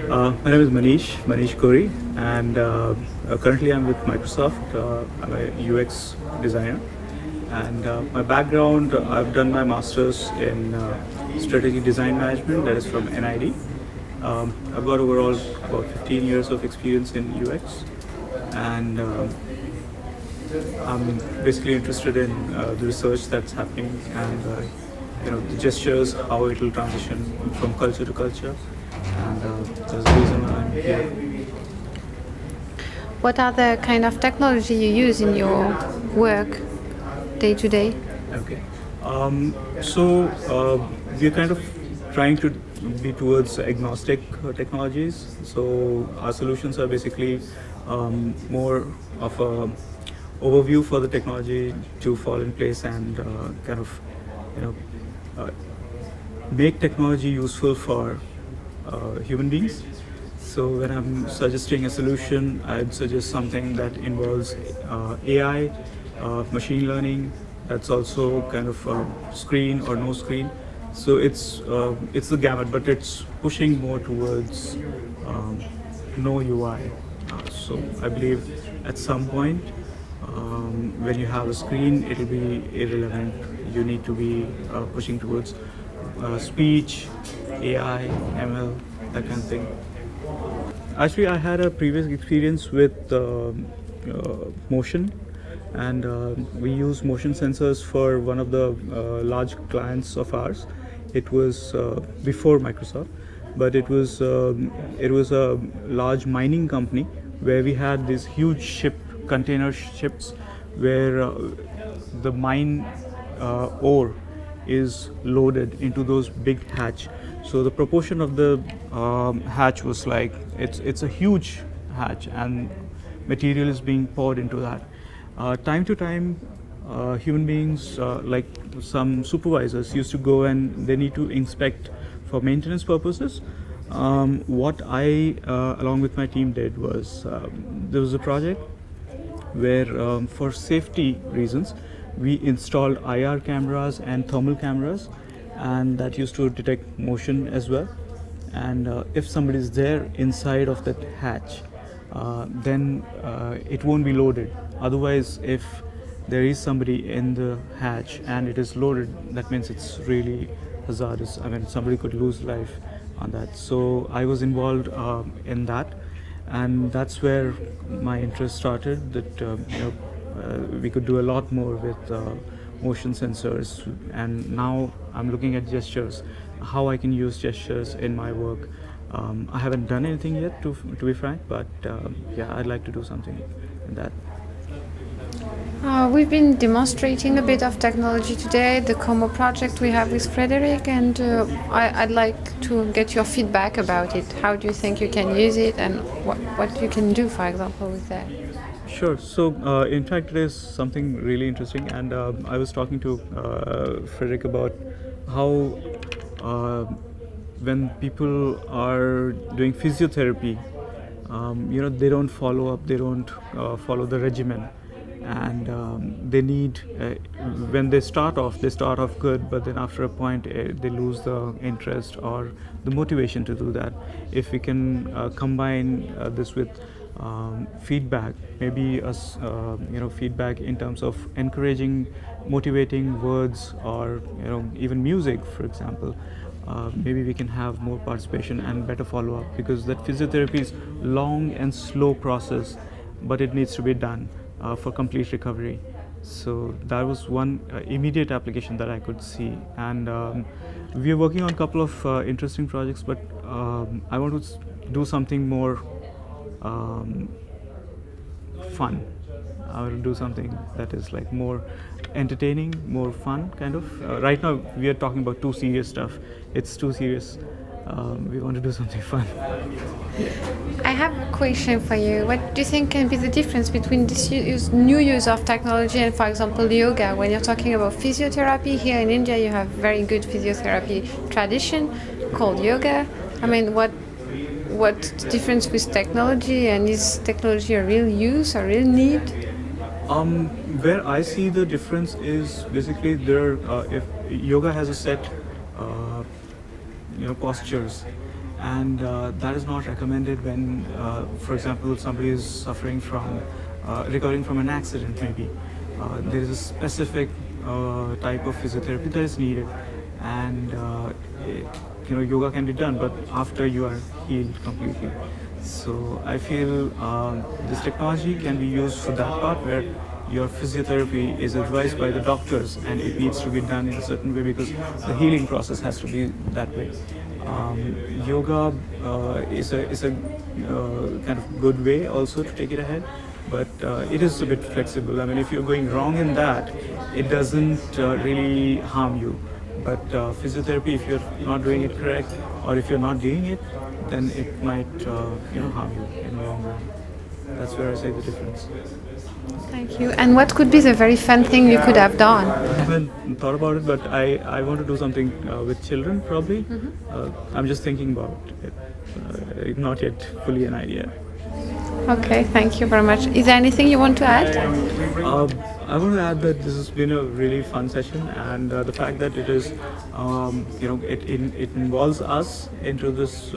My name is Manish Kori, and currently I'm with Microsoft. I'm a UX designer, and my background, I've done my master's in strategic design management, that is from NID. I've got overall about 15 years of experience in UX, and I'm basically interested in the research that's happening and the gestures, how it will transition from culture to culture, and there's a reason why I'm here. What are the kind of technology you use in your work day to day? Okay. So we're kind of trying to be towards agnostic technologies. So our solutions are basically more of a overview for the technology to fall in place and kind of, you know, uh, make technology useful for human beings. So when I'm suggesting a solution, I'd suggest something that involves AI, machine learning. That's also kind of screen or no screen. So it's the gamut, but it's pushing more towards no UI. So I believe at some point, when you have a screen, it'll be irrelevant. You need to be pushing towards speech, AI, ML, that kind of thing. Actually, I had a previous experience with motion, and we use motion sensors for one of the large clients of ours. It was before Microsoft, but it was a large mining company where we had these huge container ships where the mine ore is loaded into those big hatch. So the proportion of the hatch was like it's a huge hatch, and material is being poured into that. Time to time, human beings like some supervisors used to go and they need to inspect for maintenance purposes. What I, along with my team, did was there was a project where, for safety reasons, we installed IR cameras and thermal cameras, and that used to detect motion as well. And if somebody is there inside of that hatch, then it won't be loaded. Otherwise, if there is somebody in the hatch and it is loaded, that means it's really hazardous. I mean, somebody could lose life on that. So I was involved in that, and that's where my interest started. That we could do a lot more with motion sensors, and now I'm looking at gestures, how I can use gestures in my work. I haven't done anything yet, to be frank, but yeah, I'd like to do something in that. We've been demonstrating a bit of technology today, the Como project we have with Frederick, and I'd like to get your feedback about it. How do you think you can use it, and what you can do, for example, with that? Sure. So, in fact, it is something really interesting, and I was talking to Frederick about how when people are doing physiotherapy, they don't follow up, they don't follow the regimen, and they need when they start off good, but then after a point they lose the interest or the motivation to do that. If we can combine this with feedback, maybe feedback in terms of encouraging, motivating words, or even music, for example. Maybe we can have more participation and better follow-up, because that physiotherapy is long and slow process, but it needs to be done for complete recovery. So that was one immediate application that I could see, and we are working on a couple of interesting projects, but I want to do something more fun. I want to do something that is like more entertaining, more fun, kind of. Right now, we are talking about too serious stuff. It's too serious. We want to do something fun. I have a question for you. What do you think can be the difference between this new use of technology and, for example, yoga? When you're talking about physiotherapy, here in India, you have very good physiotherapy tradition called yoga. I mean, what's the difference with technology, and is technology a real use, a real need? Where I see the difference is basically if yoga has a set, postures, and that is not recommended when, for example, somebody is suffering from recovering from an accident. Maybe there is a specific type of physiotherapy that is needed, and yoga can be done, but after you are healed completely. So I feel this technology can be used for that part where your physiotherapy is advised by the doctors and it needs to be done in a certain way because the healing process has to be that way. Yoga is a kind of good way also to take it ahead, but it is a bit flexible. I mean, if you're going wrong in that, it doesn't really harm you. But physiotherapy, if you're not doing it correct or if you're not doing it, then it might harm you in the long run. That's where I say the difference. Thank you. And what could be the very fun thing you could have done? I haven't thought about it, but I want to do something with children probably. I'm just thinking about it. Not yet fully an idea. Okay, thank you very much. Is there anything you want to add? I want to add that this has been a really fun session, and the fact that it is, it involves us into this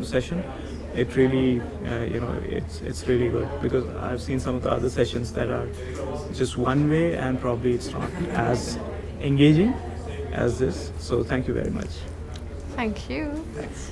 session. It really, it's really good because I've seen some of the other sessions that are just one way, and probably it's not as engaging as this. So thank you very much. Thank you. Thanks.